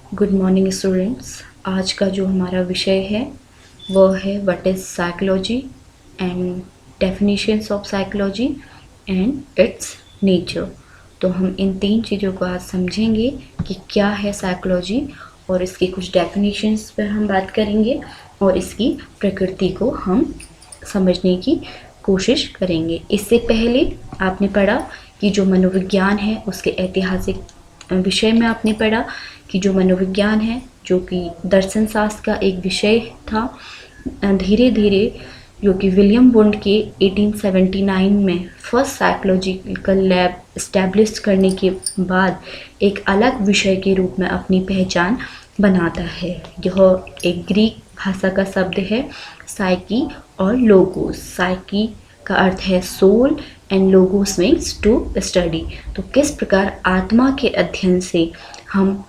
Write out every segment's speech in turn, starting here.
Good morning students. आज का जो हमारा विषय है वो है what is psychology and definitions of psychology and it's nature. तो हम इन तीन चीज़ों को आज समझेंगे कि क्या है साइकोलॉजी, और इसकी कुछ डेफिनेशंस पर हम बात करेंगे और इसकी प्रकृति को हम समझने की कोशिश करेंगे। इससे पहले आपने पढ़ा कि जो मनोविज्ञान है उसके ऐतिहासिक विषय में आपने पढ़ा कि जो मनोविज्ञान है जो कि दर्शन शास्त्र का एक विषय था, धीरे धीरे जो कि विलियम वुंड के 1879 में फर्स्ट साइकोलॉजिकल लैब इस्टेब्लिश करने के बाद एक अलग विषय के रूप में अपनी पहचान बनाता है। यह एक ग्रीक भाषा का शब्द है साइकी और लोगोस। साइकी का अर्थ है soul and logos means to study. तो किस प्रकार आत्मा के अध्ययन से हम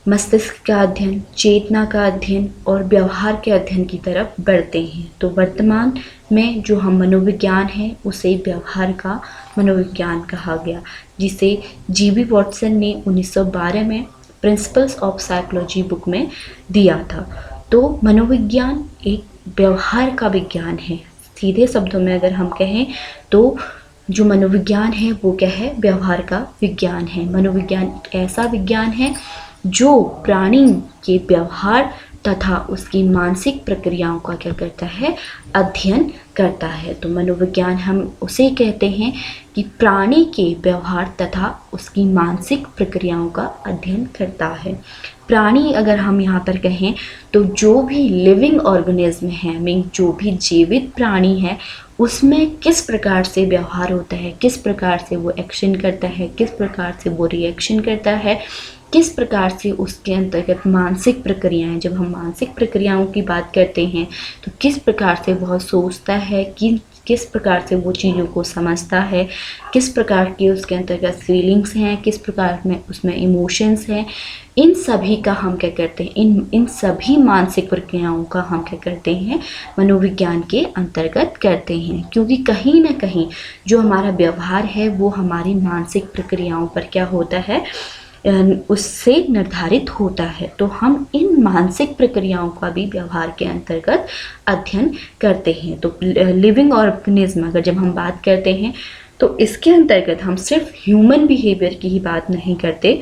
मस्तिष्क का अध्ययन, चेतना का अध्ययन और व्यवहार के अध्ययन की तरफ बढ़ते हैं। तो वर्तमान में जो हम मनोविज्ञान है उसे व्यवहार का मनोविज्ञान कहा गया, जिसे जीबी वॉटसन ने 1912 में प्रिंसिपल्स ऑफ साइकोलॉजी बुक में दिया था। तो मनोविज्ञान एक व्यवहार का विज्ञान है। सीधे शब्दों में अगर हम कहें तो जो मनोविज्ञान है वो क्या है? व्यवहार का विज्ञान है। मनोविज्ञान एक ऐसा विज्ञान है जो प्राणी के व्यवहार तथा उसकी मानसिक प्रक्रियाओं का क्या करता है? अध्ययन करता है। तो मनोविज्ञान हम उसे कहते हैं कि प्राणी के व्यवहार तथा उसकी मानसिक प्रक्रियाओं का अध्ययन करता है। प्राणी अगर हम यहाँ पर कहें तो जो भी लिविंग ऑर्गेनिज्म है, मीन जो भी जीवित प्राणी है, उसमें किस प्रकार से व्यवहार होता है, किस प्रकार से वो एक्शन करता है, किस प्रकार से वो रिएक्शन करता है, किस प्रकार से उसके अंतर्गत मानसिक प्रक्रियाएं, जब हम मानसिक प्रक्रियाओं की बात करते हैं तो किस प्रकार से वह सोचता है, किस प्रकार से वो चीज़ों को समझता है, किस प्रकार के उसके अंतर्गत फीलिंग्स हैं, किस प्रकार में उसमें इमोशंस हैं, इन सभी का हम क्या करते हैं? इन सभी मानसिक प्रक्रियाओं का हम क्या करते हैं? मनोविज्ञान के अंतर्गत करते हैं। क्योंकि कहीं ना कहीं जो हमारा व्यवहार है वो हमारी मानसिक प्रक्रियाओं पर क्या होता है? उससे निर्धारित होता है। तो हम इन मानसिक प्रक्रियाओं का भी व्यवहार के अंतर्गत अध्ययन करते हैं। तो लिविंग ऑर्गेनिज्म अगर जब हम बात करते हैं तो इसके अंतर्गत हम सिर्फ ह्यूमन बिहेवियर की ही बात नहीं करते,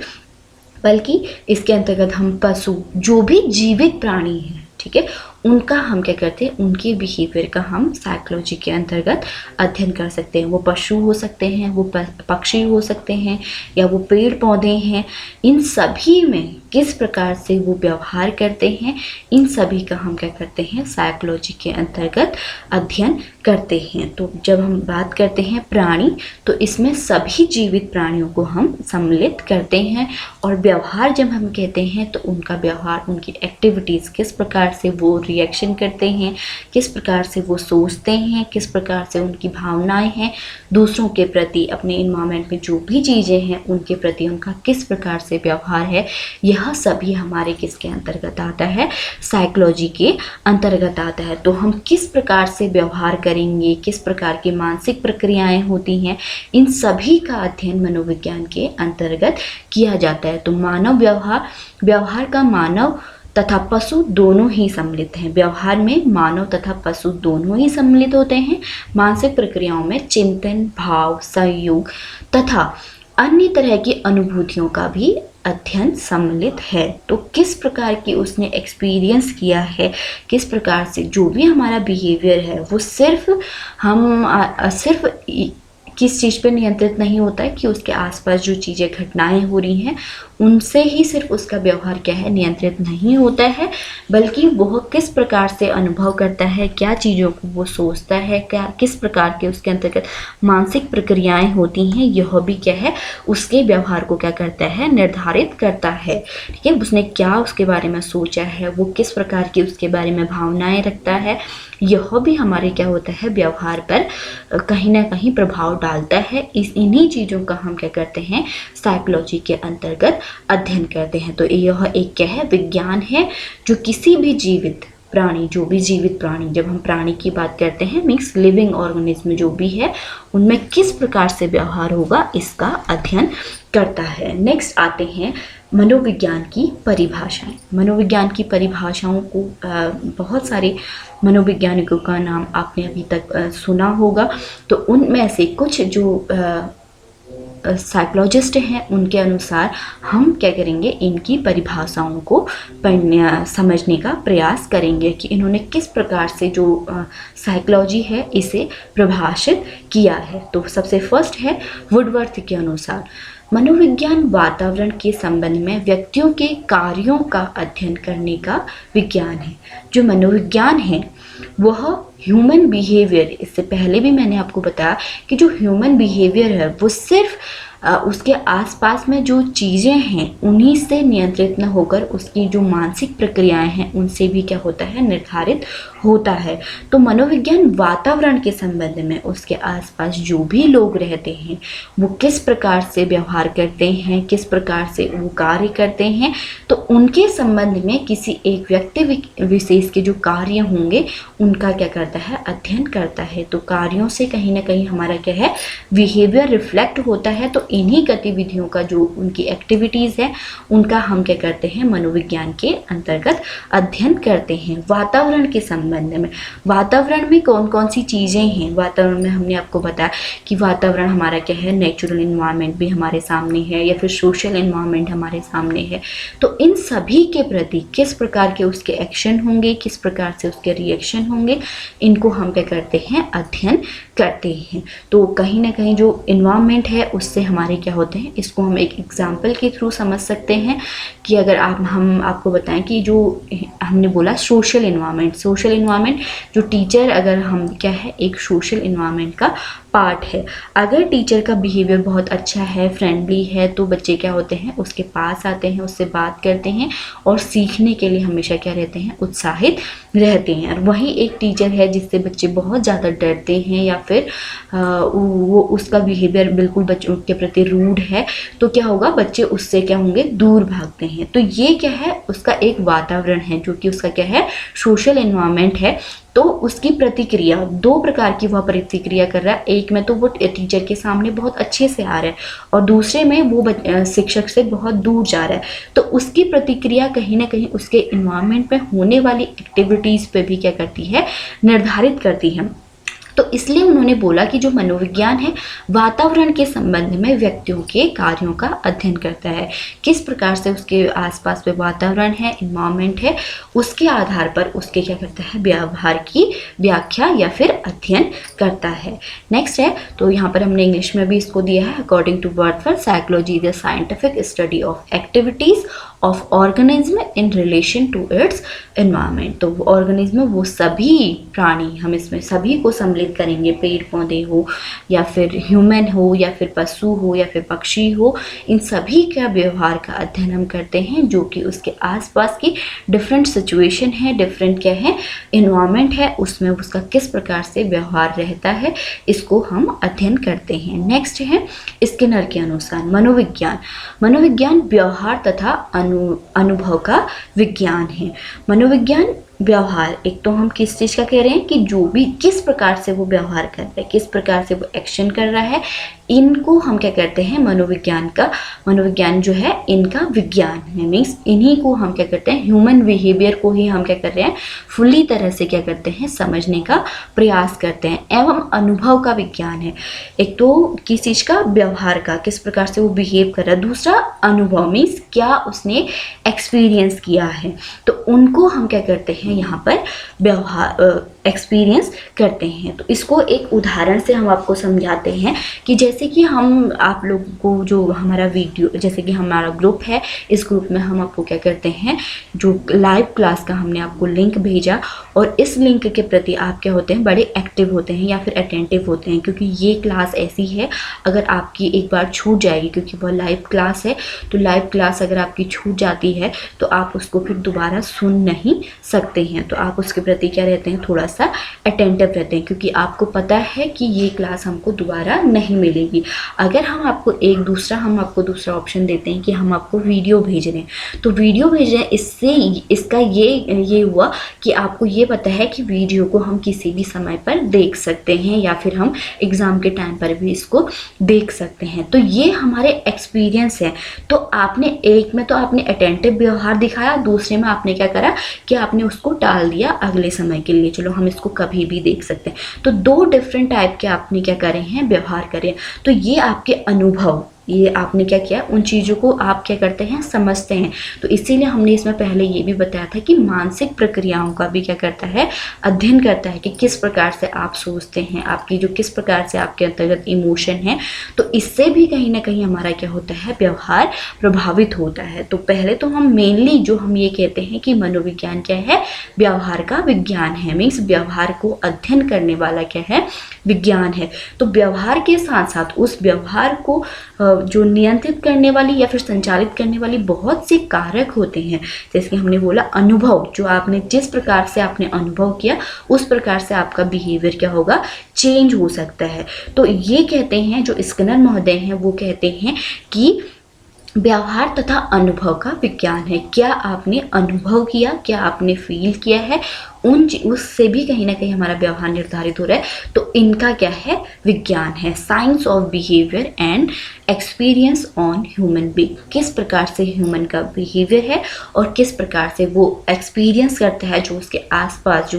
बल्कि इसके अंतर्गत हम पशु, जो भी जीवित प्राणी हैं, ठीक है, उनका हम क्या करते हैं? उनके बिहेवियर का हम साइकोलॉजी के अंतर्गत अध्ययन कर सकते हैं। वो पशु हो सकते हैं, वो पक्षी हो सकते हैं, या वो पेड़ पौधे हैं। इन सभी में किस प्रकार से वो व्यवहार करते हैं, इन सभी का हम क्या करते हैं? साइकोलॉजी के अंतर्गत अध्ययन करते हैं। तो जब हम बात करते हैं प्राणी, तो इसमें सभी जीवित प्राणियों को हम सम्मिलित करते हैं। और व्यवहार जब हम कहते हैं तो उनका व्यवहार, उनकी एक्टिविटीज़, किस प्रकार से वो रिएक्शन करते हैं, किस प्रकार से वो सोचते हैं, किस प्रकार से उनकी भावनाएं हैं दूसरों के प्रति, अपने इन्वायरमेंट में जो भी चीज़ें हैं उनके प्रति उनका किस प्रकार से व्यवहार है, यह सभी हमारे किसके अंतर्गत आता है? साइकोलॉजी के अंतर्गत आता है। तो हम किस प्रकार से व्यवहार करेंगे, किस प्रकार की मानसिक प्रक्रियाएं होती हैं, इन सभी का अध्ययन मनोविज्ञान के अंतर्गत किया जाता है। तो मानव व्यवहार का मानव तथा पशु दोनों ही सम्मिलित हैं। व्यवहार में मानव तथा पशु दोनों ही सम्मिलित होते हैं। मानसिक प्रक्रियाओं में चिंतन, भाव, संयोग तथा अन्य तरह की अनुभूतियों का भी अध्ययन सम्मिलित है। तो किस प्रकार की उसने एक्सपीरियंस किया है, किस प्रकार से जो भी हमारा बिहेवियर है वो सिर्फ किस चीज़ पर नियंत्रित नहीं होता है कि उसके आसपास जो चीज़ें, घटनाएं हो रही हैं उनसे ही सिर्फ उसका व्यवहार क्या है? नियंत्रित नहीं होता है, बल्कि वह किस प्रकार से अनुभव करता है, क्या चीज़ों को वो सोचता है, क्या किस प्रकार के उसके अंतर्गत मानसिक प्रक्रियाएं होती हैं, यह भी क्या है? उसके व्यवहार को क्या करता है? निर्धारित करता है। ठीक है, उसने क्या उसके बारे में सोचा है, वो किस प्रकार की उसके बारे में भावनाएं रखता है, यह भी हमारे क्या होता है? व्यवहार पर कहीं ना कहीं प्रभाव डालता है। इन्हीं चीज़ों का हम क्या करते हैं? साइकोलॉजी के अंतर्गत अध्ययन करते हैं। तो यह एक क्या है? विज्ञान है जो किसी भी जीवित प्राणी, जो भी जीवित प्राणी, जब हम प्राणी की बात करते हैं मीन्स लिविंग ऑर्गेनिज्म जो भी है, उनमें किस प्रकार से व्यवहार होगा इसका अध्ययन करता है। नेक्स्ट आते हैं मनोविज्ञान की परिभाषाएं। मनोविज्ञान की परिभाषाओं को बहुत सारे मनोवैज्ञानिकों का नाम आपने अभी तक सुना होगा, तो उनमें से कुछ जो साइकोलॉजिस्ट हैं उनके अनुसार हम क्या करेंगे, इनकी परिभाषाओं को पढ़ने समझने का प्रयास करेंगे कि इन्होंने किस प्रकार से जो साइकोलॉजी है इसे प्रभाषित किया है। तो सबसे फर्स्ट है वुडवर्थ के अनुसार मनोविज्ञान वातावरण के संबंध में व्यक्तियों के कार्यों का अध्ययन करने का विज्ञान है। जो मनोविज्ञान है वह ह्यूमन बिहेवियर, इससे पहले भी मैंने आपको बताया कि जो ह्यूमन बिहेवियर है वो सिर्फ उसके आसपास में जो चीज़ें हैं उन्हीं से नियंत्रित न होकर उसकी जो मानसिक प्रक्रियाएं हैं उनसे भी क्या होता है, निर्धारित होता है। तो मनोविज्ञान वातावरण के संबंध में उसके आसपास जो भी लोग रहते हैं वो किस प्रकार से व्यवहार करते हैं, किस प्रकार से वो कार्य करते हैं, तो उनके संबंध में किसी एक व्यक्ति विशेष के जो कार्य होंगे उनका क्या करता है, अध्ययन करता है। तो कार्यों से कहीं ना कहीं हमारा क्या है, बिहेवियर रिफ्लेक्ट होता है। तो इन्हीं गतिविधियों का जो उनकी एक्टिविटीज़ है उनका हम क्या करते हैं, मनोविज्ञान के अंतर्गत अध्ययन करते हैं। वातावरण के संबंध में, वातावरण में कौन कौन सी चीज़ें हैं, वातावरण में हमने आपको बताया कि वातावरण हमारा क्या है, नेचुरल इन्वायरमेंट भी हमारे सामने है या फिर सोशल इन्वायरमेंट हमारे सामने है। तो इन सभी के प्रति किस प्रकार के उसके एक्शन होंगे, किस प्रकार से उसके रिएक्शन होंगे, इनको हम क्या करते हैं, अध्ययन करते हैं। तो कहीं ना कहीं जो इन्वायरमेंट है उससे हमारे क्या होते हैं, इसको हम एक एग्जाम्पल के थ्रू समझ सकते हैं कि अगर हम आपको बताएं कि जो हमने बोला सोशल इन्वायरमेंट जो टीचर, अगर हम क्या है, एक सोशल इन्वायरमेंट का पार्ट है। अगर टीचर का बिहेवियर बहुत अच्छा है, फ्रेंडली है, तो बच्चे क्या होते हैं, उसके पास आते हैं, उससे बात करते हैं और सीखने के लिए हमेशा क्या रहते हैं, उत्साहित रहते हैं। और वहीं एक टीचर है जिससे बच्चे बहुत ज़्यादा डरते हैं या फिर वो उसका बिहेवियर बिल्कुल बच्चों के प्रति रूड है, तो क्या होगा, बच्चे उससे क्या होंगे, दूर भागते हैं। तो ये क्या है, उसका एक वातावरण है जो कि उसका क्या है, सोशल इन्वायरमेंट है। तो उसकी प्रतिक्रिया, दो प्रकार की वह प्रतिक्रिया कर रहा है। एक में तो वो टीचर के सामने बहुत अच्छे से आ रहा है और दूसरे में वो शिक्षक से बहुत दूर जा रहा है। तो उसकी प्रतिक्रिया कहीं ना कहीं उसके इन्वायरमेंट में होने वाली एक्टिविटीज़ पे भी क्या करती है, निर्धारित करती है। तो इसलिए उन्होंने बोला कि जो मनोविज्ञान है वातावरण के संबंध में व्यक्तियों के कार्यों का अध्ययन करता है। किस प्रकार से उसके आसपास में वातावरण है, इन्वायरमेंट है, उसके आधार पर उसके क्या करता है, व्यवहार की व्याख्या या फिर अध्ययन करता है। नेक्स्ट है, तो यहाँ पर हमने इंग्लिश में भी इसको दिया है, according to Woodworth, psychology is the scientific study of activities of organism in relation to its environment. तो ऑर्गेनिज्म वो सभी प्राणी, हम इसमें सभी को सम्मिलित करेंगे, पेड़ पौधे हो या फिर ह्यूमन हो या फिर पशु हो या फिर पक्षी हो, इन सभी का व्यवहार का अध्ययन हम करते हैं जो कि उसके आसपास की डिफरेंट सिचुएशन है, डिफरेंट क्या है, एनवायरनमेंट है, उसमें उसका किस प्रकार से व्यवहार रहता है, इसको हम अध्ययन करते हैं। नेक्स्ट है स्किनर के अनुसार मनोविज्ञान व्यवहार तथा अनुभव का विज्ञान है। मनोविज्ञान व्यवहार, एक तो हम किस चीज़ का कह रहे हैं कि जो भी किस प्रकार से वो व्यवहार कर रहा है, किस प्रकार से वो एक्शन कर रहा है, इनको हम क्या करते हैं, मनोविज्ञान जो है इनका विज्ञान है। मीन्स इन्हीं को हम क्या करते हैं, ह्यूमन बिहेवियर को ही हम क्या कर रहे हैं, फुल्ली तरह से क्या करते हैं, समझने का प्रयास करते हैं। एवं अनुभव का विज्ञान है, एक तो किस चीज़ का, व्यवहार का, किस प्रकार से वो बिहेव कर रहा है, दूसरा अनुभव मीन्स क्या उसने एक्सपीरियंस किया है, तो उनको हम क्या करते हैं, यहाँ पर व्यवहार एक्सपीरियंस करते हैं। तो इसको एक उदाहरण से हम आपको समझाते हैं कि जैसे कि हम आप लोगों को जो हमारा वीडियो, जैसे कि हमारा ग्रुप है, इस ग्रुप में हम आपको क्या करते हैं, जो लाइव क्लास का हमने आपको लिंक भेजा और इस लिंक के प्रति आप क्या होते हैं, बड़े एक्टिव होते हैं या फिर अटेंटिव होते हैं, क्योंकि ये क्लास ऐसी है अगर आपकी एक बार छूट जाएगी, क्योंकि वह लाइव क्लास है, तो लाइव क्लास अगर आपकी छूट जाती है तो आप उसको फिर दोबारा सुन नहीं सकते हैं। तो आप उसके प्रति क्या रहते हैं, थोड़ा सा अटेंटिव रहते हैं, क्योंकि आपको पता है कि ये क्लास हमको दोबारा नहीं मिलेगी। अगर हम आपको दूसरा ऑप्शन देते हैं कि हम आपको वीडियो भेज रहे हैं, तो वीडियो भेज रहे हैं, इससे इसका ये हुआ कि आपको ये पता है कि वीडियो को हम किसी भी समय पर देख सकते हैं या फिर हम एग्ज़ाम के टाइम पर भी इसको देख सकते हैं। तो ये हमारे एक्सपीरियंस है। तो आपने एक में तो आपने अटेंटिव व्यवहार दिखाया, दूसरे में आपने क्या करा कि आपने उसको टाल दिया अगले समय के लिए, चलो हम इसको कभी भी देख सकते हैं। तो दो डिफरेंट टाइप के आपने क्या करे हैं, व्यवहार करे। तो ये आपके अनुभव, ये आपने क्या किया, उन चीज़ों को आप क्या करते हैं, समझते हैं। तो इसीलिए हमने इसमें पहले ये भी बताया था कि मानसिक प्रक्रियाओं का भी क्या करता है, अध्ययन करता है कि किस प्रकार से आप सोचते हैं, आपकी जो किस प्रकार से आपके अंतर्गत इमोशन है। तो इससे भी कहीं ना कहीं हमारा क्या होता है, व्यवहार प्रभावित होता है। तो पहले तो हम मेनली जो हम ये कहते हैं कि मनोविज्ञान क्या है, व्यवहार का विज्ञान है, मीन्स व्यवहार को अध्ययन करने वाला क्या है, विज्ञान है। तो व्यवहार के साथ साथ उस व्यवहार को जो नियंत्रित करने वाली या फिर संचालित करने वाली बहुत से कारक होते हैं। जैसे कि हमने बोला अनुभव, जो आपने जिस प्रकार से आपने अनुभव किया उस प्रकार से आपका बिहेवियर क्या होगा, चेंज हो सकता है। तो ये कहते हैं, जो स्किनर महोदय हैं वो कहते हैं कि व्यवहार तथा अनुभव का विज्ञान है। क्या आपने अनुभव किया, क्या आपने फील किया है, उससे भी कहीं ना कहीं हमारा व्यवहार निर्धारित हो रहा है। तो इनका क्या है, विज्ञान है। Science of behaviour and experience on human being, किस प्रकार से ह्यूमन का बिहेवियर है और किस प्रकार से वो एक्सपीरियंस करता है, जो उसके आसपास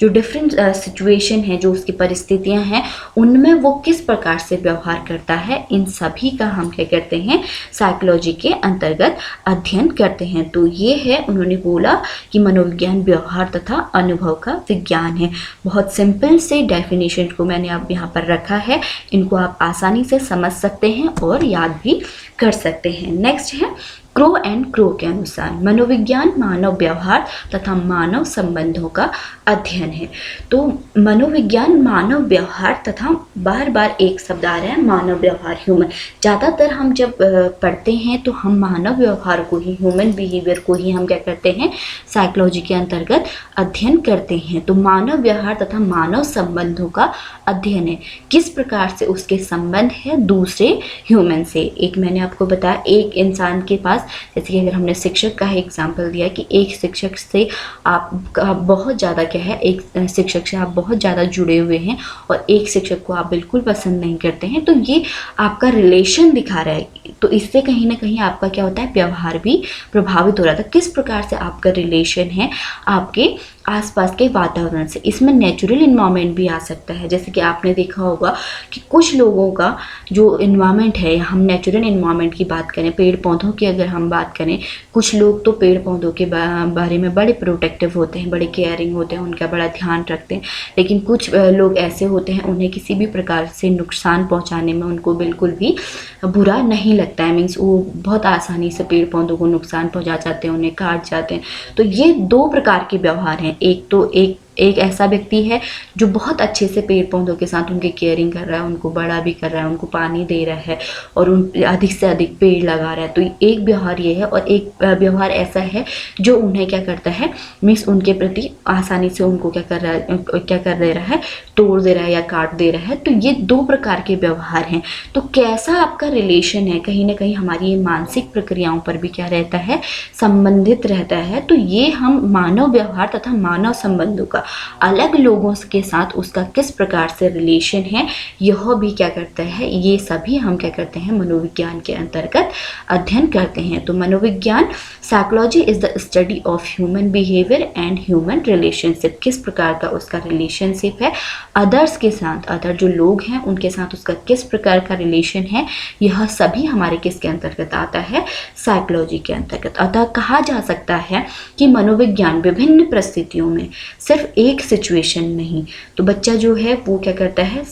जो डिफरेंट सिचुएशन है, जो उसकी परिस्थितियां हैं, उनमें वो किस प्रकार से व्यवहार करता है, इन सभी का हम क्या करते हैं, साइकोलॉजी के अंतर्गत अध्ययन करते हैं। तो ये है, उन्होंने बोला कि मनोविज्ञान व्यवहार तथा अनुभव का विज्ञान है। बहुत सिंपल से डेफिनेशन को मैंने अब यहाँ पर रखा है, इनको आप आसानी से समझ सकते हैं और याद भी कर सकते हैं। नेक्स्ट है क्रो एंड क्रो के अनुसार मनोविज्ञान मानव व्यवहार तथा मानव संबंधों का अध्ययन है। तो मनोविज्ञान मानव व्यवहार तथा, बार बार एक शब्द आ रहा है, मानव व्यवहार, ह्यूमन। ज़्यादातर हम जब पढ़ते हैं तो हम मानव व्यवहार को ही, ह्यूमन बिहेवियर को ही हम क्या करते हैं, साइकोलॉजी के अंतर्गत अध्ययन करते हैं। तो मानव व्यवहार तथा मानव संबंधों का अध्ययन है, किस प्रकार से उसके संबंध है दूसरे ह्यूमन से। एक मैंने आपको बताया, एक इंसान के पास, जैसे कि अगर हमने शिक्षक का एग्जाम्पल दिया कि एक शिक्षक से आप बहुत ज़्यादा क्या है, एक शिक्षक से आप बहुत ज़्यादा जुड़े हुए हैं और एक शिक्षक को आप बिल्कुल पसंद नहीं करते हैं, तो ये आपका रिलेशन दिखा रहा है। तो इससे कहीं ना कहीं आपका क्या होता है, व्यवहार भी प्रभावित हो रहा था। किस प्रकार से आपका रिलेशन है आपके आसपास के वातावरण से। इसमें नेचुरल इन्वायरमेंट भी आ सकता है। जैसे कि आपने देखा होगा कि कुछ लोगों का जो इन्वायरमेंट है, हम नेचुरल इन्वायरमेंट की बात करें, पेड़ पौधों की अगर हम बात करें, कुछ लोग तो पेड़ पौधों के बारे में बड़े प्रोटेक्टिव होते हैं, बड़े केयरिंग होते हैं, उनका बड़ा ध्यान रखते हैं। लेकिन कुछ लोग ऐसे होते हैं, उन्हें किसी भी प्रकार से नुकसान पहुँचाने में उनको बिल्कुल भी बुरा नहीं लगता है। मीन्स वो बहुत आसानी से पेड़ पौधों को नुकसान पहुँचा जाते हैं, उन्हें काट जाते हैं। तो ये दो प्रकार के व्यवहार हैं। एक तो एक ऐसा व्यक्ति है जो बहुत अच्छे से पेड़ पौधों के साथ उनकी केयरिंग कर रहा है, उनको बड़ा भी कर रहा है, उनको पानी दे रहा है और उन अधिक से अधिक पेड़ लगा रहा है। तो एक व्यवहार ये है। और एक व्यवहार ऐसा है जो उन्हें क्या करता है, मीन्स उनके प्रति आसानी से उनको क्या कर दे रहा है, तोड़ दे रहा है या काट दे रहा है। तो ये दो प्रकार के व्यवहार हैं। तो कैसा आपका रिलेशन है, कहीं ना कहीं हमारी ये मानसिक प्रक्रियाओं पर भी क्या रहता है, संबंधित रहता है। तो ये हम मानव व्यवहार तथा मानव संबंधों का, अलग लोगों के साथ उसका किस प्रकार से रिलेशन है, यह भी क्या करता है, ये सभी हम क्या करते हैं, मनोविज्ञान के अंतर्गत अध्ययन करते हैं। तो मनोविज्ञान, psychology is the study of human behaviour and human relationship, किस प्रकार का उसका रिलेशनशिप है अदर्स के साथ, अदर जो लोग हैं उनके साथ उसका किस प्रकार का रिलेशन है, यह सभी हमारे किसके अंतर्गत आता है, साइकोलॉजी के अंतर्गत। अतः कहा जा सकता है कि मनोविज्ञान विभिन्न परिस्थितियों में, सिर्फ एक सिचुएशन नहीं, तो बच्चा जो है वो क्या करता है,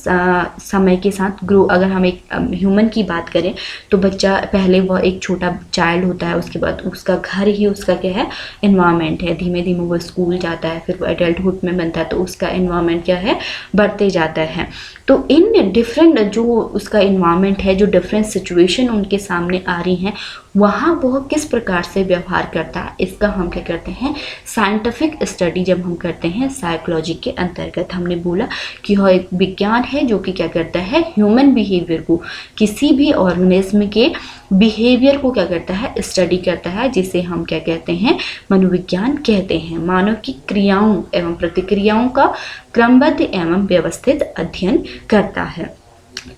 समय के साथ ग्रो। अगर हम एक ह्यूमन की बात करें तो बच्चा पहले वह एक छोटा चाइल्ड होता है, उसके बाद उसका घर ही उसका क्या है, इन्वायरमेंट है। धीमे धीमे वो स्कूल जाता है, फिर वो एडल्टहुड में बनता है, तो उसका इन्वायरमेंट क्या है, बढ़ते जाता है। तो इन डिफरेंट जो उसका इन्वायरमेंट है, जो डिफरेंट सिचुएशन उनके सामने आ रही हैं, वहाँ वह किस प्रकार से व्यवहार करता है, इसका हम क्या करते हैं, साइंटिफिक स्टडी जब हम करते हैं साइकोलॉजी के अंतर्गत। हमने बोला कि यह एक विज्ञान है जो कि क्या करता है, ह्यूमन बिहेवियर को, किसी भी ऑर्गेनिज्म के बिहेवियर को क्या करता है, स्टडी करता है, जिसे हम क्या कहते हैं, मनोविज्ञान कहते हैं। मानव की क्रियाओं एवं प्रतिक्रियाओं का क्रमबद्ध एवं व्यवस्थित अध्ययन करता है।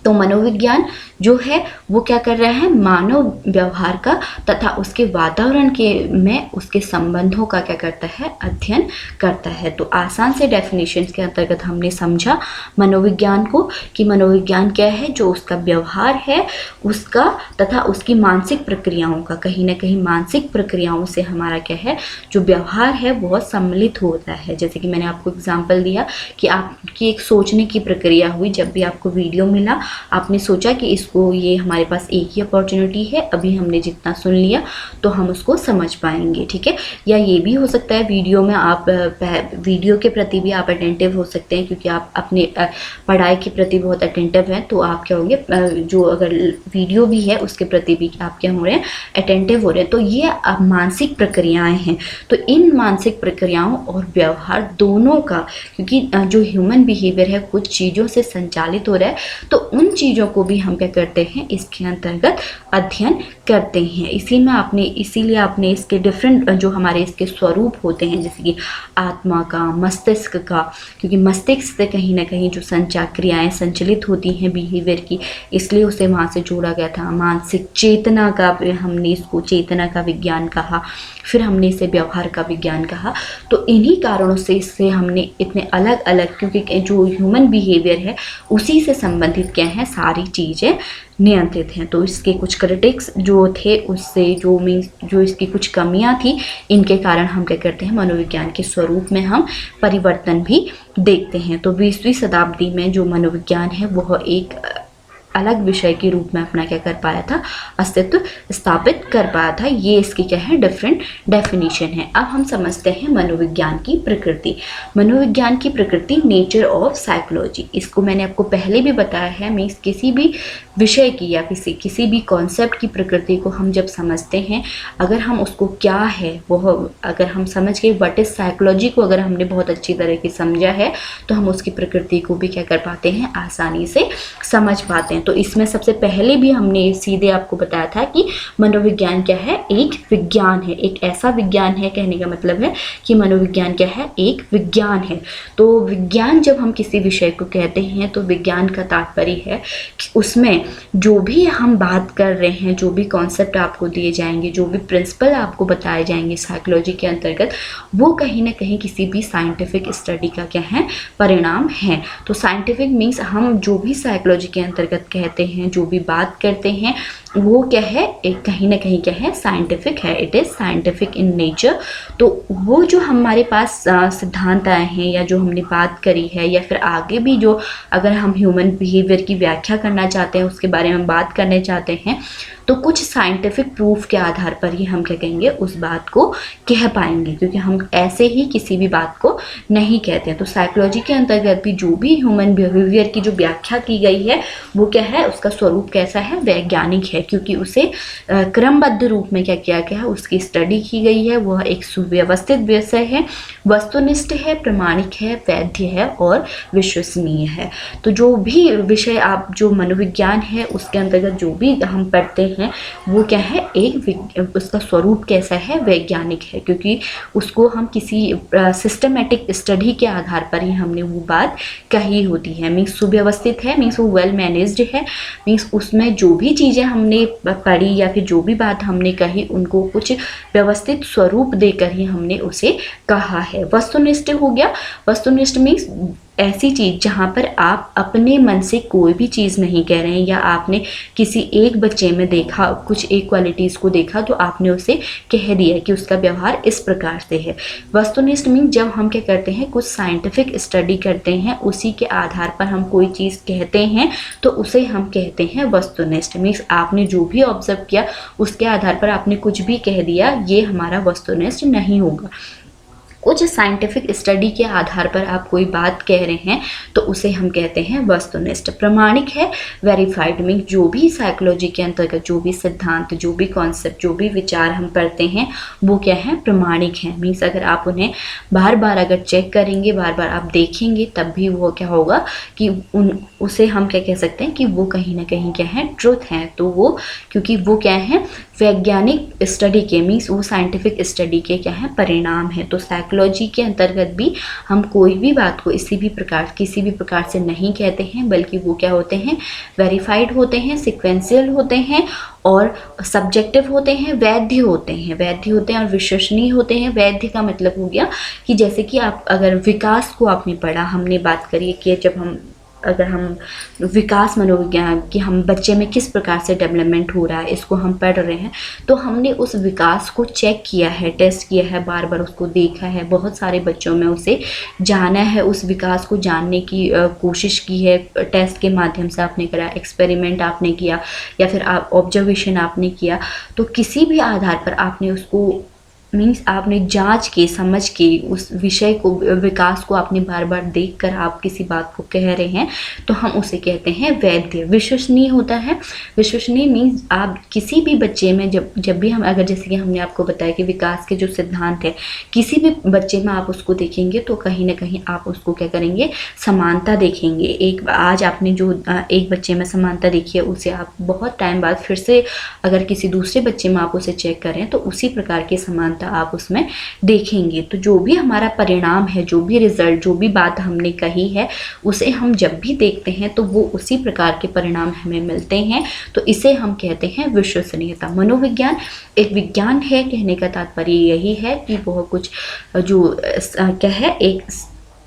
तो मनोविज्ञान जो है वो क्या कर रहा है, मानव व्यवहार का तथा उसके वातावरण के में उसके संबंधों का क्या करता है, अध्ययन करता है। तो आसान से डेफिनेशन के अंतर्गत हमने समझा मनोविज्ञान को कि मनोविज्ञान क्या है, जो उसका व्यवहार है उसका तथा उसकी मानसिक प्रक्रियाओं का, कहीं ना कहीं मानसिक प्रक्रियाओं से हमारा क्या है, जो व्यवहार है वह सम्मिलित होता है। जैसे कि मैंने आपको एग्जाम्पल दिया कि आपकी एक सोचने की प्रक्रिया हुई, जब भी आपको वीडियो मिला आपने सोचा कि इसको, ये हमारे पास एक ही अपॉर्चुनिटी है, अभी हमने जितना सुन लिया तो हम उसको समझ पाएंगे, ठीक है। या ये भी हो सकता है वीडियो में आप वीडियो के प्रति भी आप अटेंटिव हो सकते हैं, क्योंकि आप अपने पढ़ाई के प्रति बहुत अटेंटिव हैं, तो आप क्या होंगे, जो अगर वीडियो भी है उसके प्रति भी आप क्या हो रहे हैं, अटेंटिव हो रहे हैं। तो ये मानसिक प्रक्रियाएं हैं। तो इन मानसिक प्रक्रियाओं और व्यवहार दोनों का, क्योंकि जो ह्यूमन बिहेवियर है कुछ चीज़ों से संचालित हो रहा है, तो उन चीज़ों को भी हम क्या करते हैं, इसके अंतर्गत अध्ययन करते हैं। इसीलिए आपने इसके डिफरेंट जो हमारे इसके स्वरूप होते हैं, जैसे कि आत्मा का, मस्तिष्क का, क्योंकि मस्तिष्क से कहीं ना कहीं जो संचार क्रियाएं संचलित होती हैं बिहेवियर की, इसलिए उसे वहाँ से जोड़ा गया था। मानसिक चेतना का, हमने इसको चेतना का विज्ञान कहा, फिर हमने इसे व्यवहार का विज्ञान कहा। तो इन्हीं कारणों से इससे हमने इतने अलग अलग, क्योंकि जो ह्यूमन बिहेवियर है उसी से संबंधित क्या है, सारी चीज़ें नियंत्रित हैं। तो इसके कुछ क्रिटिक्स जो थे, उससे जो इसकी कुछ कमियां थी, इनके कारण हम क्या करते हैं, मनोविज्ञान के स्वरूप में हम परिवर्तन भी देखते हैं। तो 20वीं शताब्दी में जो मनोविज्ञान है वह एक अलग विषय के रूप में अपना क्या कर पाया था, अस्तित्व स्थापित कर पाया था। ये इसकी क्या है, डिफरेंट डेफिनेशन है। अब हम समझते हैं मनोविज्ञान की प्रकृति। मनोविज्ञान की प्रकृति, नेचर ऑफ साइकोलॉजी, इसको मैंने आपको पहले भी बताया है। मीन्स किसी भी विषय की या किसी भी कॉन्सेप्ट की प्रकृति को हम जब समझते हैं, अगर हम उसको क्या है वह अगर हम समझ गए, व्हाट इज साइकोलॉजी को अगर हमने बहुत अच्छी तरह की समझा है, तो हम उसकी प्रकृति को भी क्या कर पाते हैं, आसानी से समझ पाते हैं। तो इसमें सबसे पहले भी हमने सीधे आपको बताया था कि मनोविज्ञान क्या है, एक विज्ञान है, एक ऐसा विज्ञान है, कहने का मतलब है कि मनोविज्ञान क्या है, एक विज्ञान है। तो विज्ञान जब हम किसी विषय को कहते हैं, तो विज्ञान का तात्पर्य है कि उसमें जो भी हम बात कर रहे हैं, जो भी कॉन्सेप्ट आपको दिए जाएंगे, जो भी प्रिंसिपल आपको बताए जाएंगे साइकोलॉजी के अंतर्गत, वो कहीं ना कहीं किसी भी साइंटिफिक स्टडी का क्या है, परिणाम है। तो साइंटिफिक मीन्स हम जो भी साइकोलॉजी के अंतर्गत कहते हैं, जो भी बात करते हैं, वो क्या है, एक कहीं ना कहीं क्या है, साइंटिफिक है। It is scientific in nature. तो वो जो हमारे पास सिद्धांत आए हैं, या जो हमने बात करी है, या फिर आगे भी जो अगर हम ह्यूमन बिहेवियर की व्याख्या करना चाहते हैं, उसके बारे में बात करने चाहते हैं, तो कुछ साइंटिफिक प्रूफ के आधार पर ही हम क्या कहेंगे, उस बात को कह पाएंगे, क्योंकि हम ऐसे ही किसी भी बात को नहीं कहते हैं। तो साइकोलॉजी के अंतर्गत भी जो भी ह्यूमन बिहेवियर की जो व्याख्या की गई है, वो क्या है, उसका स्वरूप कैसा है, वैज्ञानिक है, क्योंकि उसे क्रमबद्ध रूप में क्या किया गया है, उसकी स्टडी की गई है। वह एक सुव्यवस्थित विषय है, वस्तुनिष्ठ है, प्रमाणिक है, वैध है और विश्वसनीय है। तो जो भी विषय आप, जो मनोविज्ञान है उसके अंतर्गत जो भी हम पढ़ते हैं, वो क्या है, एक उसका स्वरूप कैसा है, वैज्ञानिक है, क्योंकि उसको हम किसी सिस्टमेटिक स्टडी के आधार पर ही हमने वो बात कही होती है। मीन्स सुव्यवस्थित है, मीन्स वो वेल मैनेज्ड है, मीन्स उसमें जो भी चीज़ें हमने पढ़ी या फिर जो भी बात हमने कही, उनको कुछ व्यवस्थित स्वरूप देकर ही हमने उसे कहा है। वस्तुनिष्ठ हो गया, वस्तुनिष्ठ मीन्स ऐसी चीज़ जहाँ पर आप अपने मन से कोई भी चीज़ नहीं कह रहे हैं, या आपने किसी एक बच्चे में देखा, कुछ एक क्वालिटीज़ को देखा, तो आपने उसे कह दिया कि उसका व्यवहार इस प्रकार से है। वस्तुनिष्ठ मीन जब हम क्या करते हैं, कुछ साइंटिफिक स्टडी करते हैं, उसी के आधार पर हम कोई चीज़ कहते हैं, तो उसे हम कहते हैं वस्तुनिष्ठ। मीन्स आपने जो भी ऑब्जर्व किया, उसके आधार पर आपने कुछ भी कह दिया, ये हमारा वस्तुनिष्ठ नहीं होगा। कुछ साइंटिफिक स्टडी के आधार पर आप कोई बात कह रहे हैं तो उसे हम कहते हैं वस्तुनिष्ठ। प्रमाणिक है वेरीफाइड, मीन जो भी साइकोलॉजी के अंतर्गत जो भी सिद्धांत, जो भी कॉन्सेप्ट, जो भी विचार हम पढ़ते हैं वो क्या है, प्रमाणिक है। मीन्स अगर आप उन्हें बार बार अगर चेक करेंगे, बार बार आप देखेंगे, तब भी वो क्या होगा कि उसे हम क्या कह सकते हैं कि वो कहीं ना कहीं क्या है, ट्रुथ है। तो वो क्योंकि वो क्या है, वैज्ञानिक स्टडी के, मीन्स वो साइंटिफिक स्टडी के क्या है, परिणाम है। तो साइकोलॉजी के अंतर्गत भी हम कोई भी बात को किसी भी प्रकार से नहीं कहते हैं, बल्कि वो क्या होते हैं, वेरीफाइड होते हैं, सिक्वेंशियल होते हैं और सब्जेक्टिव होते हैं, वैध होते हैं और विश्वसनीय होते हैं। वैध का मतलब हो गया कि जैसे कि आप अगर विकास को आपने पढ़ा, हमने बात करी कि अगर हम विकास मनोविज्ञान कि हम बच्चे में किस प्रकार से डेवलपमेंट हो रहा है, इसको हम पढ़ रहे हैं, तो हमने उस विकास को चेक किया है, टेस्ट किया है, बार बार उसको देखा है, बहुत सारे बच्चों में उसे जाना है, उस विकास को जानने की कोशिश की है। टेस्ट के माध्यम से आपने करा, एक्सपेरिमेंट आपने किया या फिर आप ऑब्जर्वेशन आपने किया, तो किसी भी आधार पर आपने उसको मीन्स आपने जांच के, समझ के उस विषय को, विकास को आपने बार बार देखकर आप किसी बात को कह रहे हैं, तो हम उसे कहते हैं वैध। विश्वसनीय होता है, विश्वसनीय मीन्स आप किसी भी बच्चे में जब भी हम, अगर जैसे कि हमने आपको बताया कि विकास के जो सिद्धांत है, किसी भी बच्चे में आप उसको देखेंगे तो कहीं ना कहीं आप उसको क्या करेंगे, समानता देखेंगे। आज आपने जो एक बच्चे में समानता देखी है, उसे आप बहुत टाइम बाद फिर से अगर किसी दूसरे बच्चे में आप उसे चेक करें तो उसी प्रकार की समानता आप उसमें देखेंगे। तो जो भी हमारा परिणाम है, जो भी रिजल्ट, जो भी बात हमने कही है, उसे हम जब भी देखते हैं तो वो उसी प्रकार के परिणाम हमें मिलते हैं। तो इसे हम कहते हैं विश्वसनीयता। मनोविज्ञान एक विज्ञान है, कहने का तात्पर्य यही है कि वह कुछ जो क्या है, एक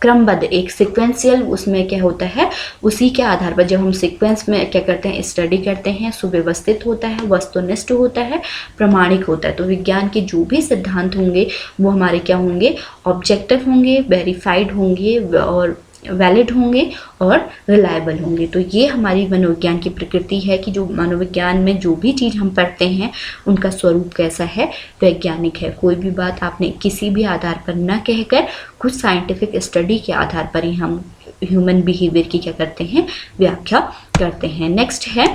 क्रमबद्ध, एक सिक्वेंशियल, उसमें क्या होता है, उसी के आधार पर जब हम सीक्वेंस में क्या करते हैं, स्टडी करते हैं, सुव्यवस्थित होता है, वस्तुनिष्ठ होता है, प्रमाणिक होता है। तो विज्ञान के जो भी सिद्धांत होंगे वो हमारे क्या होंगे, ऑब्जेक्टिव होंगे, वेरीफाइड होंगे और वैलिड होंगे और रिलायबल होंगे। तो ये हमारी मनोविज्ञान की प्रकृति है कि जो मनोविज्ञान में जो भी चीज़ हम पढ़ते हैं उनका स्वरूप कैसा है, वैज्ञानिक है। कोई भी बात आपने किसी भी आधार पर न कहकर कुछ साइंटिफिक स्टडी के आधार पर ही हम ह्यूमन बिहेवियर की क्या करते हैं, व्याख्या करते हैं। नेक्स्ट है,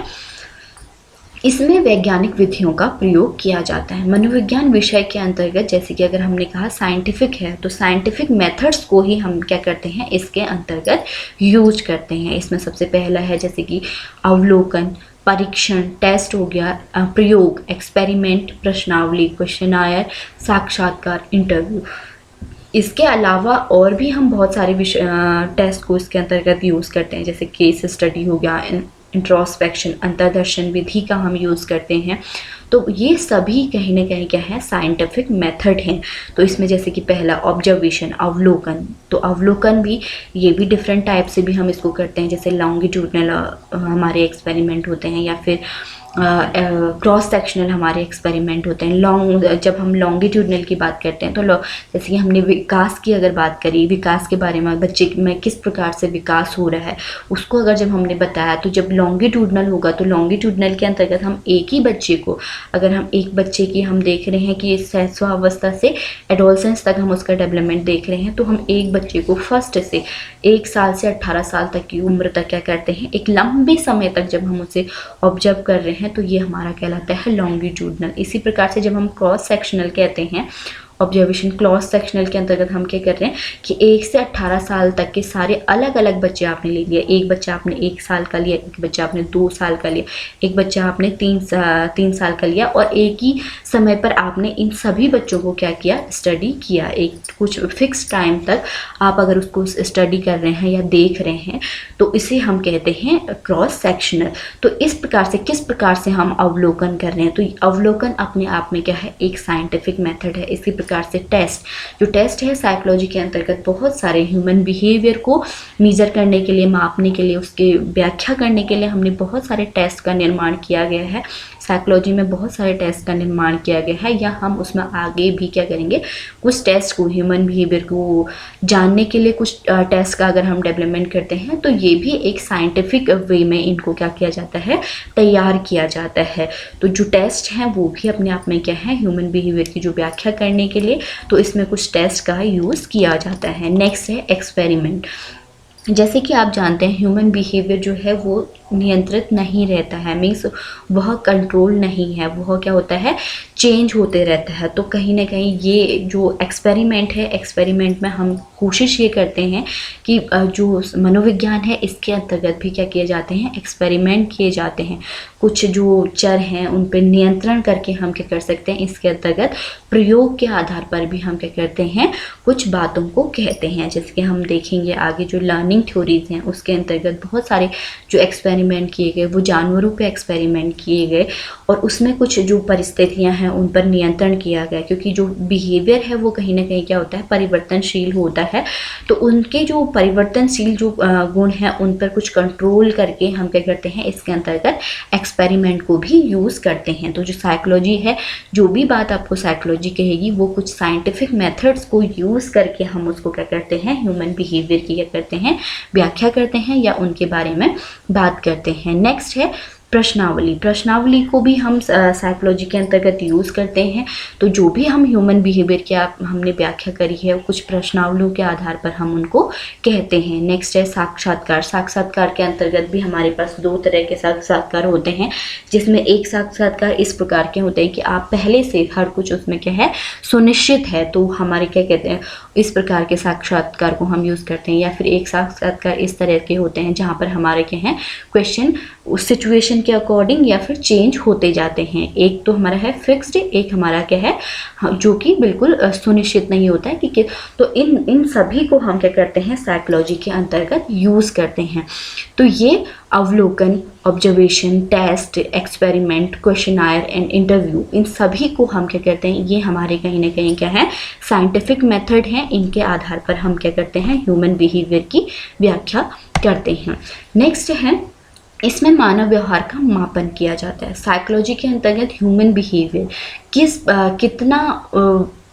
इसमें वैज्ञानिक विधियों का प्रयोग किया जाता है। मनोविज्ञान विषय के अंतर्गत, जैसे कि अगर हमने कहा साइंटिफिक है, तो साइंटिफिक मेथड्स को ही हम क्या करते हैं, इसके अंतर्गत यूज करते हैं। इसमें सबसे पहला है जैसे कि अवलोकन, परीक्षण, टेस्ट हो गया, प्रयोग, एक्सपेरिमेंट, प्रश्नावली, क्वेश्चनायर, साक्षात्कार, इंटरव्यू। इसके अलावा और भी हम बहुत सारे टेस्ट को इसके अंतर्गत यूज़ करते हैं, जैसे केस स्टडी हो गया, इंट्रोस्पेक्शन, अंतर्दर्शन विधि का हम यूज़ करते हैं। तो ये सभी कहीं ना कहीं क्या है, साइंटिफिक मेथड हैं। तो इसमें जैसे कि पहला ऑब्जर्वेशन, अवलोकन, तो अवलोकन भी, ये भी डिफरेंट टाइप से भी हम इसको करते हैं, जैसे लॉन्गिट्यूडनल हमारे एक्सपेरिमेंट होते हैं या फिर क्रॉस सेक्शनल हमारे एक्सपेरिमेंट होते हैं। जब हम लॉन्गिट्यूडनल की बात करते हैं तो जैसे कि हमने विकास की अगर बात करी, विकास के बारे में, बच्चे में किस प्रकार से विकास हो रहा है उसको अगर जब हमने बताया, तो जब लॉन्गिट्यूडनल होगा तो लॉन्गिट्यूडनल के अंतर्गत हम एक ही बच्चे को, अगर हम एक बच्चे की हम देख रहे हैं कि शैशवावस्था से एडोलसेंस तक हम उसका डेवलपमेंट देख रहे हैं, तो हम एक बच्चे को फर्स्ट से 1 साल से 18 साल तक की उम्र तक क्या करते हैं, एक लंबे समय तक जब हम उसे ऑब्जर्व कर रहे हैं तो ये हमारा कहलाता है लॉन्गिट्यूडनल। इसी प्रकार से जब हम क्रॉस सेक्शनल कहते हैं, ऑब्जर्वेशन क्रॉस सेक्शनल के अंतर्गत हम क्या कर रहे हैं कि 1 से 18 साल तक के सारे अलग अलग बच्चे आपने ले लिया। एक बच्चा आपने 1 साल का लिया, एक बच्चा आपने 2 साल का लिया, एक बच्चा आपने 3 साल का लिया, और एक ही समय पर आपने इन सभी बच्चों को क्या किया, स्टडी किया। एक कुछ फिक्स टाइम तक आप अगर उसको स्टडी कर रहे हैं या देख रहे हैं तो इसे हम कहते हैं क्रॉस सेक्शनल। तो इस प्रकार से किस प्रकार से हम अवलोकन कर रहे हैं, तो अवलोकन अपने आप में क्या है, एक साइंटिफिक मेथड है। इसी प्रकार से टेस्ट, जो टेस्ट है साइकोलॉजी के अंतर्गत बहुत सारे ह्यूमन बिहेवियर को मेजर करने के लिए, मापने के लिए, उसके व्याख्या करने के लिए हमने बहुत सारे टेस्ट का निर्माण किया गया है। साइकोलॉजी में बहुत सारे टेस्ट का निर्माण किया गया है, या हम उसमें आगे भी क्या करेंगे, कुछ टेस्ट को, ह्यूमन बिहेवियर को जानने के लिए कुछ टेस्ट का अगर हम डेवलपमेंट करते हैं, तो ये भी एक साइंटिफिक वे में इनको क्या किया जाता है, तैयार किया जाता है। तो जो टेस्ट हैं वो भी अपने आप में क्या है, ह्यूमन बिहेवियर की जो व्याख्या करने के के लिए, तो इसमें कुछ टेस्ट का यूज़ किया जाता है। नेक्स्ट है एक्सपेरिमेंट। जैसे कि आप जानते हैं ह्यूमन बिहेवियर जो है वो नियंत्रित नहीं रहता है, मीन्स वह कंट्रोल नहीं है, वह क्या होता है, चेंज होते रहता है। तो कहीं ना कहीं ये जो एक्सपेरिमेंट है, एक्सपेरिमेंट में हम कोशिश ये करते हैं कि जो मनोविज्ञान है इसके अंतर्गत भी क्या किए जाते हैं, एक्सपेरिमेंट किए जाते हैं। कुछ जो चर हैं उन पर नियंत्रण करके हम क्या कर सकते हैं, इसके अंतर्गत प्रयोग के आधार पर भी हम क्या करते हैं, कुछ बातों को कहते हैं। जैसे कि हम देखेंगे आगे जो लर्निंग थ्योरीज हैं उसके अंतर्गत बहुत सारे जो एक्सपेरिमेंट किए गए वो जानवरों पे एक्सपेरिमेंट किए गए, और उसमें कुछ जो परिस्थितियां हैं उन पर नियंत्रण किया गया, क्योंकि जो बिहेवियर है वो कहीं ना कहीं क्या होता है, परिवर्तनशील होता है। तो उनके जो परिवर्तनशील जो गुण हैं उन पर कुछ कंट्रोल करके हम क्या करते हैं, इसके अंतर्गत एक्सपेरिमेंट को भी यूज़ करते हैं। तो जो साइकोलॉजी है, जो भी बात आपको साइकोलॉजी कहेगी वो कुछ साइंटिफिक मेथड्स को यूज़ करके हम उसको क्या करते हैं, ह्यूमन बिहेवियर की क्या करते हैं, व्याख्या करते हैं या उनके बारे में बात करते हैं। नेक्स्ट है प्रश्नावली। प्रश्नावली को भी हम साइकोलॉजी के अंतर्गत यूज़ करते हैं। तो जो भी हम ह्यूमन बिहेवियर की हमने व्याख्या करी है कुछ प्रश्नावलियों के आधार पर हम उनको कहते हैं। नेक्स्ट है साक्षात्कार। साक्षात्कार के अंतर्गत भी हमारे पास दो तरह के साक्षात्कार होते हैं, जिसमें एक साक्षात्कार इस प्रकार के होते हैं कि आप पहले से हर कुछ उसमें क्या है, सुनिश्चित है, तो हमारे क्या कहते हैं, इस प्रकार के साक्षात्कार को हम यूज़ करते हैं। या फिर एक साक्षात्कार इस तरह के होते हैं जहाँ पर हमारे क्या हैं, क्वेश्चन उस सिचुएशन के अकॉर्डिंग या फिर चेंज होते जाते हैं। एक तो हमारा है फिक्स्ड, एक हमारा क्या है, जो कि बिल्कुल सुनिश्चित नहीं होता है कि तो इन सभी को हम क्या करते हैं, साइकोलॉजी के अंतर्गत यूज़ करते हैं। तो ये अवलोकन, observation, test, experiment, questionnaire and interview, इन सभी को हम क्या करते हैं, ये हमारे कहीं ना कहीं क्या है, साइंटिफिक मेथड हैं। इनके आधार पर हम क्या करते हैं, ह्यूमन बिहेवियर की व्याख्या करते हैं। नेक्स्ट है, इसमें मानव व्यवहार का मापन किया जाता है। साइकोलॉजी के अंतर्गत ह्यूमन बिहेवियर कितना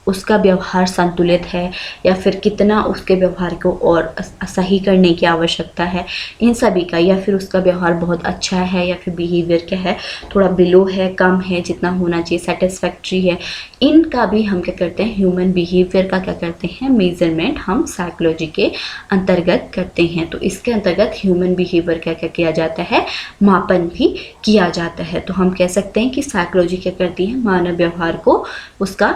उसका व्यवहार संतुलित है या फिर कितना उसके व्यवहार को और सही करने की आवश्यकता है, इन सभी का, या फिर उसका व्यवहार बहुत अच्छा है या फिर बिहेवियर क्या है, थोड़ा बिलो है, कम है, जितना होना चाहिए, सेटिस्फैक्ट्री है, इनका भी हम क्या करते हैं, ह्यूमन बिहेवियर का क्या करते हैं, मेजरमेंट हम साइकोलॉजी के अंतर्गत करते हैं। तो इसके अंतर्गत ह्यूमन बिहेवियर क्या क्या किया जाता है, मापन भी किया जाता है। तो हम कह सकते हैं कि साइकोलॉजी क्या करती है, मानव व्यवहार को उसका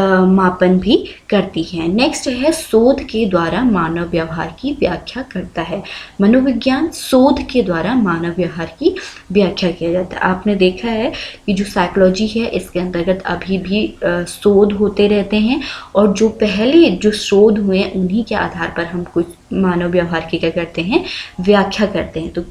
मापन भी करती है। नेक्स्ट है, शोध के द्वारा मानव व्यवहार की व्याख्या करता है। मनोविज्ञान शोध के द्वारा मानव व्यवहार की व्याख्या किया जाता है। आपने देखा है कि जो साइकोलॉजी है इसके अंतर्गत अभी भी शोध होते रहते हैं, और जो पहले जो शोध हुए हैं उन्हीं के आधार पर हम कुछ मानव व्यवहार की क्या करते हैं, व्याख्या करते हैं। तो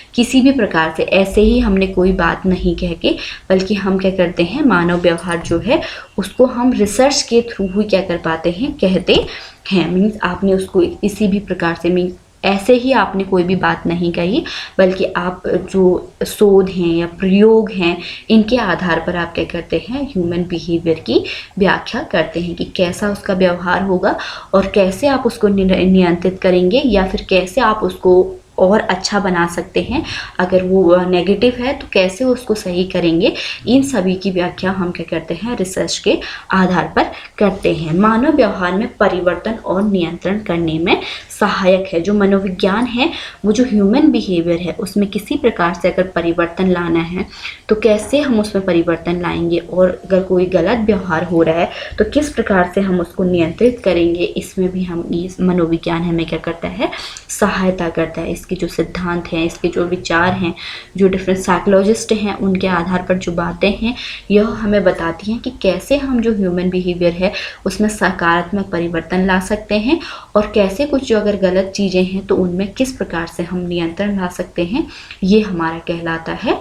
किसी भी प्रकार से ऐसे ही हमने कोई बात नहीं कह के, बल्कि हम क्या करते हैं, मानव व्यवहार जो है उसको हम रिसर्च के थ्रू ही क्या कर पाते हैं, कहते हैं। मीन्स आपने उसको इसी भी प्रकार से, मीन्स ऐसे ही आपने कोई भी बात नहीं कही, बल्कि आप जो शोध हैं या प्रयोग हैं इनके आधार पर आप क्या करते हैं, ह्यूमन बिहेवियर की व्याख्या करते हैं कि कैसा उसका व्यवहार होगा और कैसे आप उसको नियंत्रित करेंगे, या फिर कैसे आप उसको और अच्छा बना सकते हैं। अगर वो नेगेटिव है तो कैसे उसको सही करेंगे, इन सभी की व्याख्या हम क्या करते हैं, रिसर्च के आधार पर करते हैं। मानव व्यवहार में परिवर्तन और नियंत्रण करने में सहायक है। जो मनोविज्ञान है वो जो ह्यूमन बिहेवियर है उसमें किसी प्रकार से अगर परिवर्तन लाना है तो कैसे हम उसमें परिवर्तन लाएंगे, और अगर कोई गलत व्यवहार हो रहा है तो किस प्रकार से हम उसको नियंत्रित करेंगे, इसमें भी हम ये मनोविज्ञान हमें क्या करता है, सहायता करता है। इसके जो सिद्धांत हैं, इसके जो विचार हैं, जो डिफरेंट साइकोलॉजिस्ट हैं उनके आधार पर जो बातें हैं, यह हमें बताती हैं कि कैसे हम जो ह्यूमन बिहेवियर है उसमें सकारात्मक परिवर्तन ला सकते हैं, और कैसे कुछ जो अगर गलत चीज़ें हैं तो उनमें किस प्रकार से हम नियंत्रण ला सकते हैं, ये हमारा कहलाता है।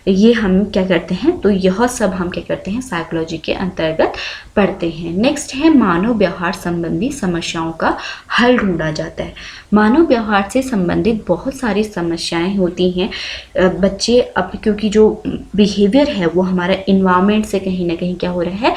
ये हम क्या करते हैं, तो यह सब हम क्या करते हैं, साइकोलॉजी के अंतर्गत पढ़ते हैं। नेक्स्ट है, मानव व्यवहार संबंधी समस्याओं का हल ढूंढा जाता है। मानव व्यवहार से संबंधित बहुत सारी समस्याएं होती हैं। बच्चे अब क्योंकि जो बिहेवियर है वो हमारा इन्वायरमेंट से कहीं ना कहीं क्या हो रहा है,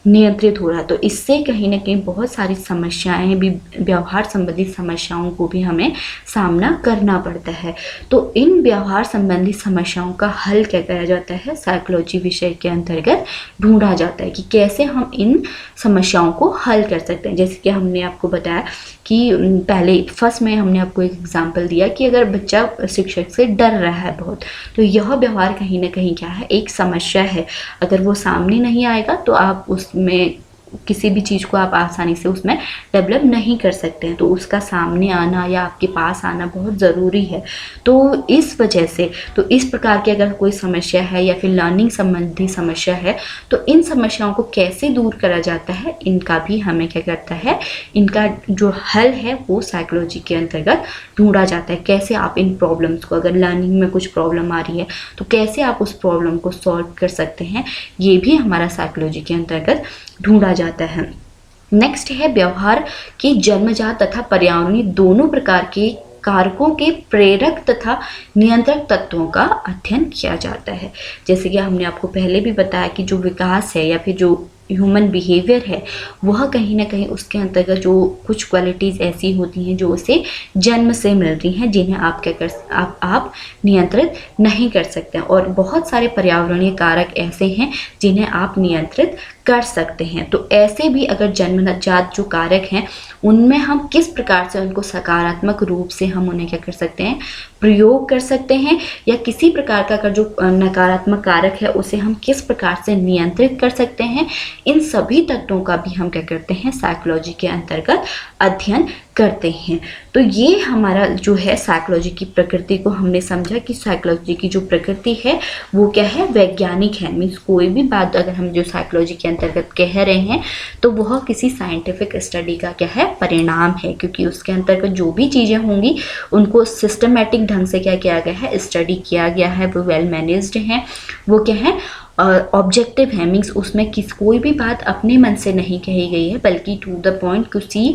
नियंत्रित हो रहा है। तो इससे कहीं ना कहीं बहुत सारी समस्याएं भी, व्यवहार संबंधी समस्याओं को भी हमें सामना करना पड़ता है। तो इन व्यवहार संबंधी समस्याओं का हल क्या किया जाता है, साइकोलॉजी विषय के अंतर्गत ढूंढा जाता है कि कैसे हम इन समस्याओं को हल कर सकते हैं। जैसे कि हमने आपको बताया कि पहले फर्स्ट में हमने आपको एक एग्जाम्पल दिया कि अगर बच्चा शिक्षक से डर रहा है बहुत, तो यह व्यवहार कहीं ना कहीं क्या है, एक समस्या है। अगर वो सामने नहीं आएगा तो आप उसमें किसी भी चीज़ को आप आसानी से उसमें डेवलप नहीं कर सकते हैं। तो उसका सामने आना या आपके पास आना बहुत ज़रूरी है। तो इस वजह से, तो इस प्रकार की अगर कोई समस्या है या फिर लर्निंग संबंधी समस्या है, तो इन समस्याओं को कैसे दूर करा जाता है, इनका भी हमें क्या करता है, इनका जो हल है वो साइकोलॉजी के अंतर्गत ढूंढा जाता है। कैसे आप इन प्रॉब्लम्स को, अगर लर्निंग में कुछ प्रॉब्लम आ रही है तो कैसे आप उस प्रॉब्लम को सॉल्व कर सकते हैं, ये भी हमारा साइकोलॉजी के अंतर्गत ढूंढा जाता है। नेक्स्ट है व्यवहार की जन्मजात तथा पर्यावरणीय दोनों प्रकार के कारकों के प्रेरक तथा नियंत्रक तत्वों का अध्ययन किया जाता है। जैसे कि हमने आपको पहले भी बताया कि जो विकास है या फिर जो ह्यूमन बिहेवियर है, वह कहीं ना कहीं उसके अंतर्गत जो कुछ क्वालिटीज़ ऐसी होती हैं जो उसे जन्म से मिल रही हैं, जिन्हें आप क्या कर आप नियंत्रित नहीं कर सकते हैं। और बहुत सारे पर्यावरणीय कारक ऐसे हैं जिन्हें आप नियंत्रित कर सकते हैं। तो ऐसे भी अगर जन्मजात जो कारक हैं उनमें हम किस प्रकार से उनको सकारात्मक रूप से हम उन्हें क्या कर सकते हैं, प्रयोग कर सकते हैं, या किसी प्रकार का अगर जो नकारात्मक कारक है उसे हम किस प्रकार से नियंत्रित कर सकते हैं, इन सभी तत्वों का भी हम क्या करते हैं, साइकोलॉजी के अंतर्गत अध्ययन करते हैं। तो ये हमारा जो है साइकोलॉजी की प्रकृति को हमने समझा कि साइकोलॉजी की जो प्रकृति है वो क्या है, वैज्ञानिक है। मीन्स कोई भी बात अगर हम जो साइकोलॉजी के अंतर्गत कह रहे हैं तो वह किसी साइंटिफिक स्टडी का क्या है, परिणाम है, क्योंकि उसके अंतर्गत जो भी चीज़ें होंगी उनको सिस्टमेटिक ढंग से क्या किया गया है, स्टडी किया गया है, वो वेल मैनेज्ड है, वो क्या है, ऑब्जेक्टिव है। मीन्स उसमें कोई भी बात अपने मन से नहीं कही गई है, बल्कि टू द पॉइंट किसी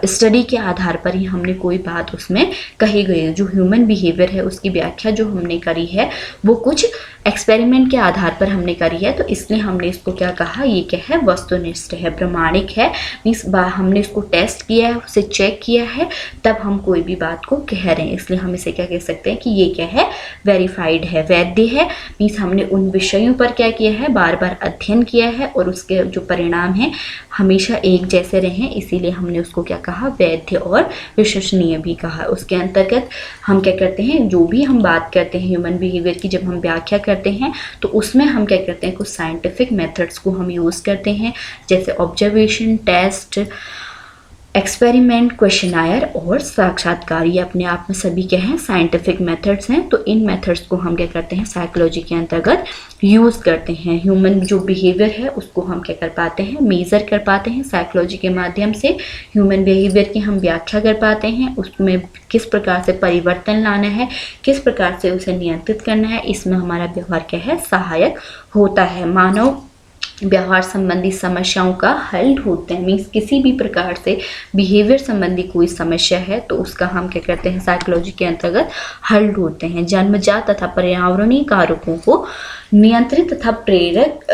स्टडी के आधार पर ही हमने कोई बात उसमें कही गई है। जो ह्यूमन बिहेवियर है उसकी व्याख्या जो हमने करी है वो कुछ एक्सपेरिमेंट के आधार पर हमने करी है, तो इसलिए हमने इसको क्या कहा, ये क्या है, वस्तुनिष्ठ है, प्रमाणिक है। मीन्स हमने इसको टेस्ट किया है, उसे चेक किया है, तब हम कोई भी बात को कह रहे हैं, इसलिए हम इसे क्या कह सकते हैं कि ये क्या है, वेरीफाइड है, वैध है। मीन्स हमने उन विषयों पर क्या किया है, बार बार अध्ययन किया है और उसके जो परिणाम हैं हमेशा एक जैसे रहे, इसीलिए हमने उसको क्या कहा, वैध और विश्वसनीय भी कहा। उसके अंतर्गत हम क्या करते हैं, जो भी हम बात करते हैं ह्यूमन बिहेवियर की, जब हम व्याख्या करते हैं तो उसमें हम क्या करते हैं, कुछ साइंटिफिक मेथड्स को हम यूज़ करते हैं, जैसे ऑब्जर्वेशन, टेस्ट, एक्सपेरिमेंट, क्वेश्चनायर और साक्षात्कार। ये अपने आप में सभी क्या हैं, साइंटिफिक मेथड्स हैं। तो इन मेथड्स को हम क्या करते हैं, साइकोलॉजी के अंतर्गत यूज़ करते हैं। ह्यूमन जो बिहेवियर है उसको हम क्या कर पाते हैं, मेज़र कर पाते हैं साइकोलॉजी के माध्यम से। ह्यूमन बिहेवियर की हम व्याख्या कर पाते हैं, उसमें किस प्रकार से परिवर्तन लाना है, किस प्रकार से उसे नियंत्रित करना है, इसमें हमारा व्यवहार क्या है, सहायक होता है। मानव व्यवहार संबंधी समस्याओं का हल ढूंढते हैं। मीन्स किसी भी प्रकार से बिहेवियर संबंधी कोई समस्या है तो उसका हम क्या करते हैं, साइकोलॉजी के अंतर्गत हल ढूंढते हैं। जन्मजात तथा पर्यावरणीय कारकों को नियंत्रित तथा प्रेरक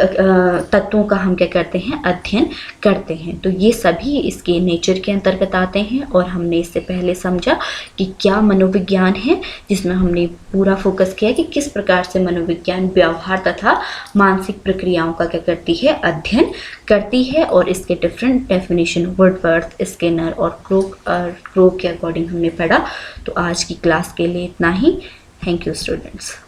तत्वों का हम क्या करते हैं, अध्ययन करते हैं। तो ये सभी इसके नेचर के अंतर्गत आते हैं। और हमने इससे पहले समझा कि क्या मनोविज्ञान है, जिसमें हमने पूरा फोकस किया कि किस प्रकार से मनोविज्ञान व्यवहार तथा मानसिक प्रक्रियाओं का क्या करती है, अध्ययन करती है। और इसके डिफरेंट डेफिनेशन वुडवर्थ, स्किनर और क्रो के अकॉर्डिंग हमने पढ़ा। तो आज की क्लास के लिए इतना ही। Thank you students.